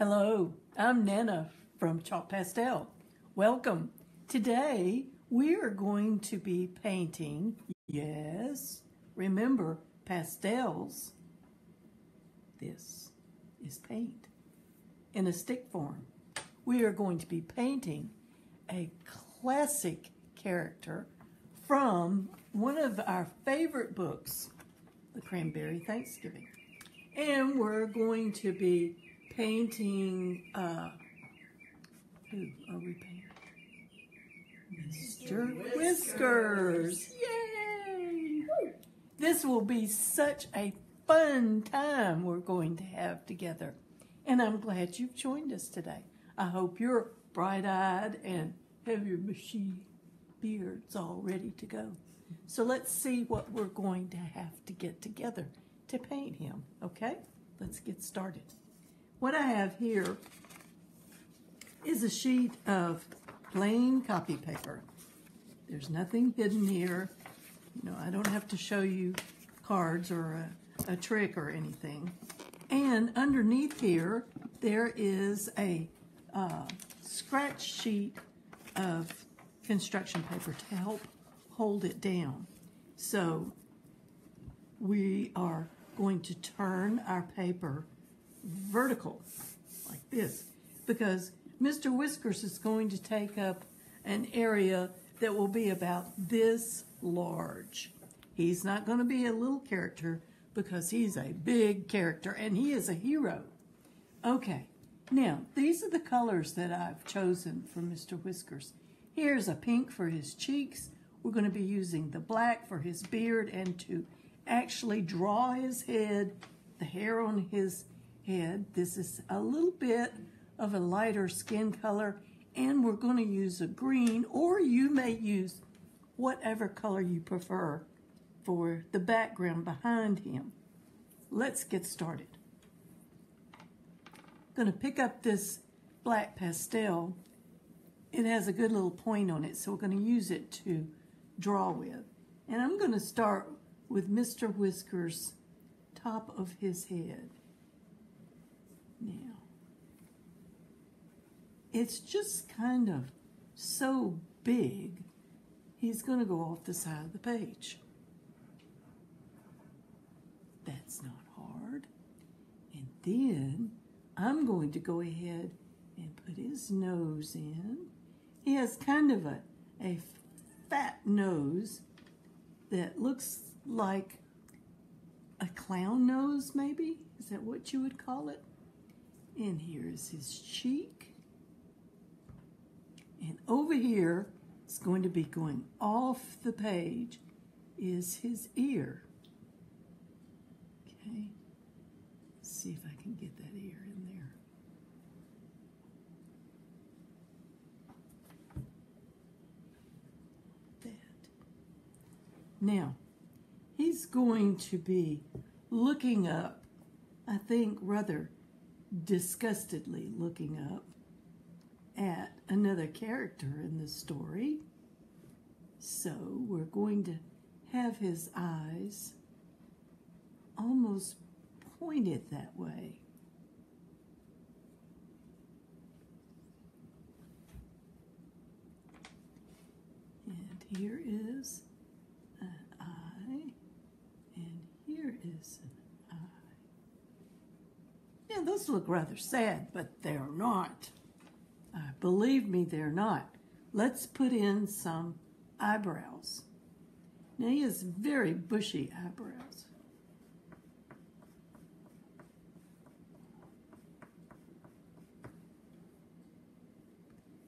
Hello, I'm Nana from Chalk Pastel. Welcome. Today we are going to be painting, yes, remember pastels. This is paint in a stick form. We are going to be painting a classic character from one of our favorite books, The Cranberry Thanksgiving. And we're going to be painting, who are we painting? Mr. Whiskers. Yay! This will be such a fun time we're going to have together. And I'm glad you've joined us today. I hope you're bright-eyed and have your bushy beards all ready to go. So let's see what we're going to have to get together to paint him, okay? Let's get started. What I have here is a sheet of plain copy paper. There's nothing hidden here. You know, I don't have to show you cards or a trick or anything. And underneath here, there is a scratch sheet of construction paper to help hold it down. So we are going to turn our paper vertical like this because Mr. Whiskers is going to take up an area that will be about this large. He's not going to be a little character because he's a big character and he is a hero. Okay, now these are the colors that I've chosen for Mr. Whiskers. Here's a pink for his cheeks. We're going to be using the black for his beard and to actually draw his head, the hair on his head. This is a little bit of a lighter skin color, and we're going to use a green, or you may use whatever color you prefer for the background behind him. Let's get started. I'm going to pick up this black pastel. It has a good little point on it, so we're going to use it to draw with. And I'm going to start with Mr. Whiskers' top of his head. Now, it's just kind of so big, he's going to go off the side of the page. That's not hard. And then I'm going to go ahead and put his nose in. He has kind of a fat nose that looks like a clown nose, maybe? Is that what you would call it? And here's his cheek. And over here, it's going to be going off the page, is his ear. Okay, let's see if I can get that ear in there. Now, he's going to be looking up, I think rather disgustedly looking up at another character in the story. So we're going to have his eyes almost pointed that way. And here is an eye, and here is an eye. Yeah, those look rather sad, but they're not. Believe me, they're not. Let's put in some eyebrows. Now he has very bushy eyebrows.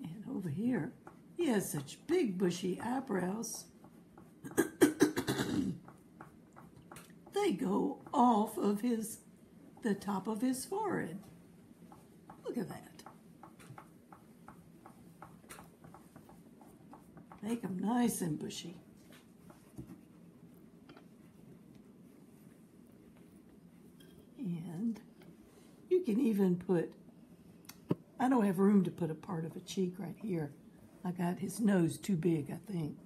And over here, he has such big bushy eyebrows. They go off of the top of his forehead. Look at that. Make them nice and bushy. And you can even put, I don't have room to put a part of a cheek right here. I got his nose too big, I think.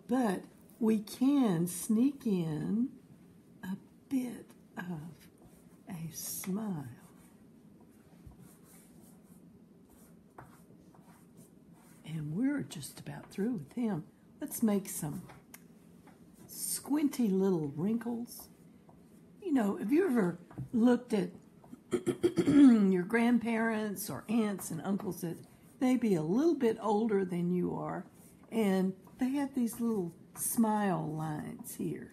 But we can sneak in a bit of a smile. And we're just about through with him. Let's make some squinty little wrinkles. You know, have you ever looked at your grandparents or aunts and uncles that may be a little bit older than you are, and they have these little smile lines here?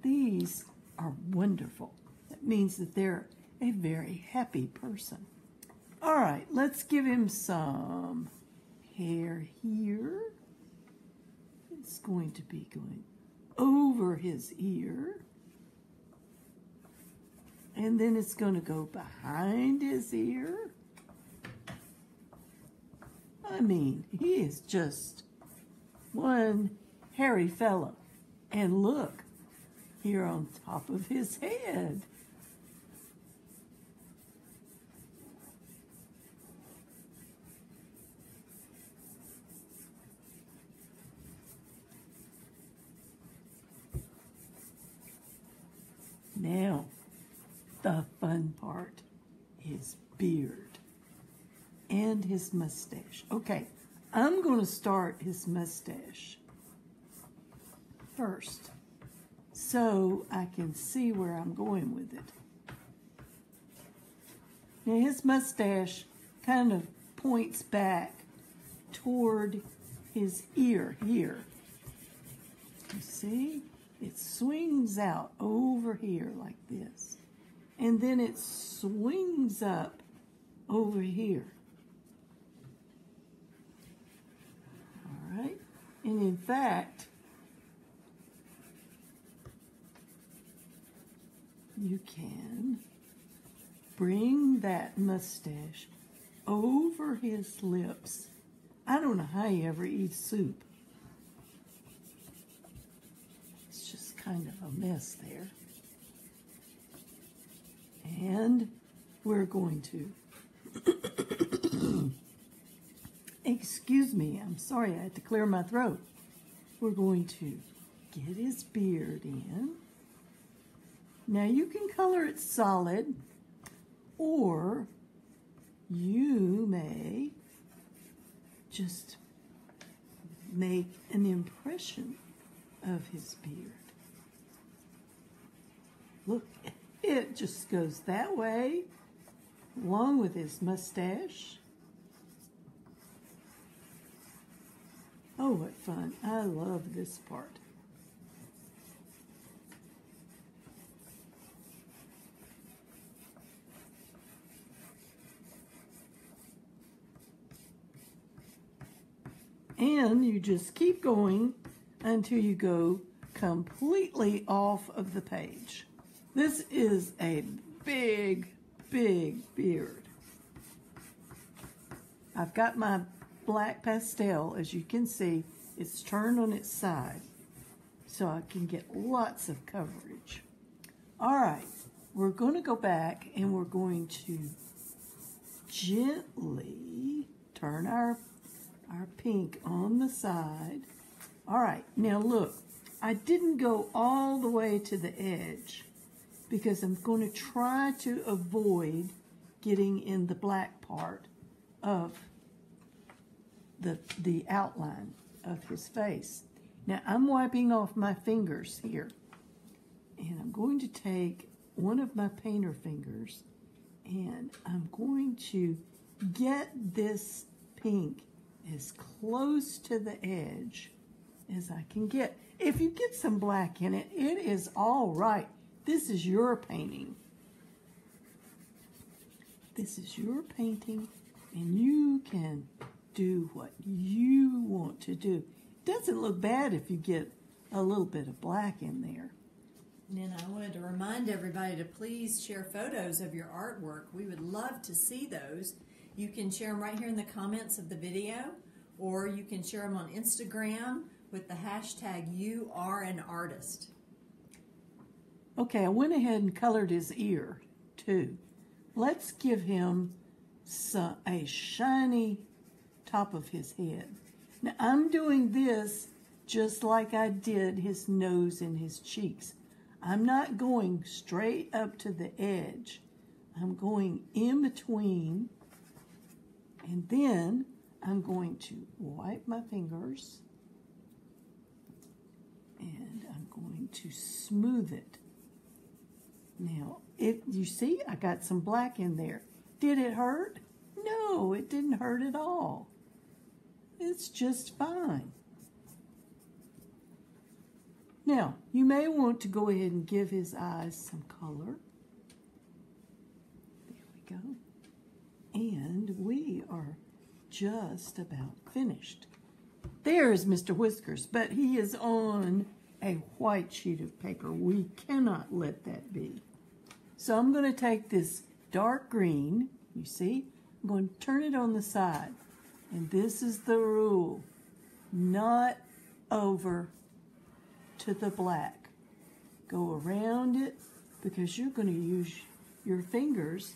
These are wonderful. That means that they're a very happy person. All right, let's give him some hair here. It's going to be going over his ear. And then it's going to go behind his ear. I mean, he is just one hairy fellow. And look, here on top of his head. Now, the fun part, his beard and his mustache. Okay, I'm going to start his mustache first so I can see where I'm going with it. Now, his mustache kind of points back toward his ear here. You see? It swings out over here like this. And then it swings up over here. All right? And in fact, you can bring that mustache over his lips. I don't know how he ever eats soup. It's just kind of a mess there. And we're going to, excuse me, I'm sorry, I had to clear my throat. We're going to get his beard in. Now you can color it solid, or you may just make an impression of his beard. Look, it just goes that way, along with his mustache. Oh, what fun. I love this part. And you just keep going until you go completely off of the page. This is a big, big beard. I've got my black pastel, as you can see, it's turned on its side, so I can get lots of coverage. All right, we're going to go back and we're going to gently turn our pink on the side. All right, now look, I didn't go all the way to the edge because I'm going to try to avoid getting in the black part of the outline of his face. Now I'm wiping off my fingers here, and I'm going to take one of my painter fingers and I'm going to get this pink as close to the edge as I can get. If you get some black in it, it is all right. This is your painting. This is your painting, and you can do what you want to do. It doesn't look bad if you get a little bit of black in there. And I wanted to remind everybody to please share photos of your artwork. We would love to see those. You can share them right here in the comments of the video, or you can share them on Instagram with the hashtag #YouAreAnArtist. Okay, I went ahead and colored his ear too. Let's give him a shiny top of his head. Now I'm doing this just like I did his nose and his cheeks. I'm not going straight up to the edge. I'm going in between, and then I'm going to wipe my fingers and I'm going to smooth it. Now, you see, I got some black in there. Did it hurt? No, it didn't hurt at all. It's just fine. Now, you may want to go ahead and give his eyes some color. There we go. And we are just about finished. There's Mr. Whiskers, but he is on a white sheet of paper. We cannot let that be. So I'm going to take this dark green, you see, I'm going to turn it on the side. And this is the rule, not over to the black. Go around it because you're going to use your fingers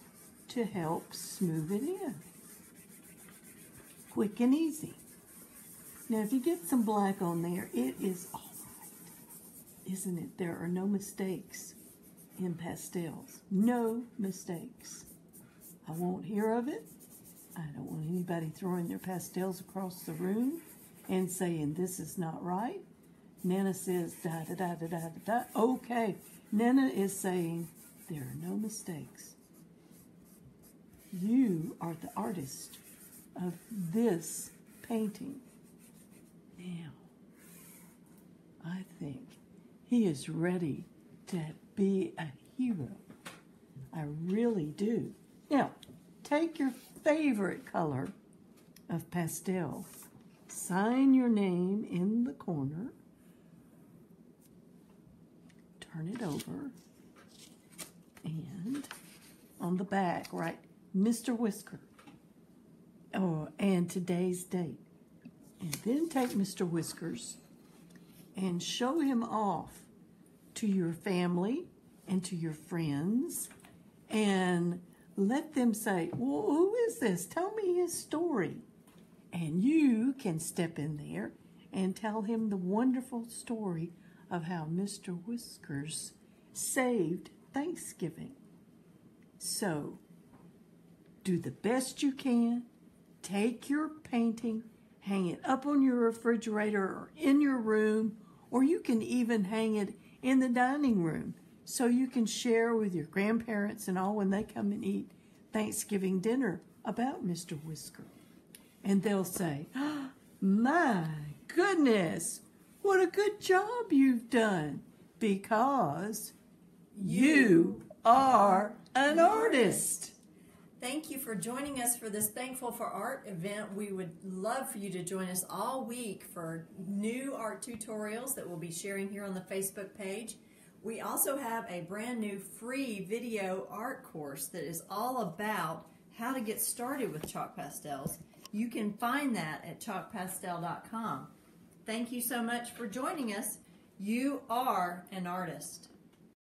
to help smooth it in. Quick and easy. Now if you get some black on there, it is all right, isn't it? There are no mistakes in pastels. No mistakes. I won't hear of it. I don't want anybody throwing their pastels across the room and saying this is not right. Nana says da da da da da da. Okay, Nana is saying there are no mistakes. You are the artist of this painting. Now, I think he is ready to be a hero. I really do. Now, take your favorite color of pastel. Sign your name in the corner. Turn it over. And on the back, write Mr. Whisker. Oh, and today's date. And then take Mr. Whiskers and show him off to your family and to your friends and let them say, well, who is this? Tell me his story. And you can step in there and tell him the wonderful story of how Mr. Whiskers saved Thanksgiving. So, do the best you can. Take your painting, hang it up on your refrigerator or in your room, or you can even hang it in the dining room so you can share with your grandparents and all when they come and eat Thanksgiving dinner about Mr. Whisker. And they'll say, oh, my goodness, what a good job you've done, because you are an artist. Thank you for joining us for this Thankful for Art event. We would love for you to join us all week for new art tutorials that we'll be sharing here on the Facebook page. We also have a brand new free video art course that is all about how to get started with chalk pastels. You can find that at chalkpastel.com. Thank you so much for joining us. You are an artist.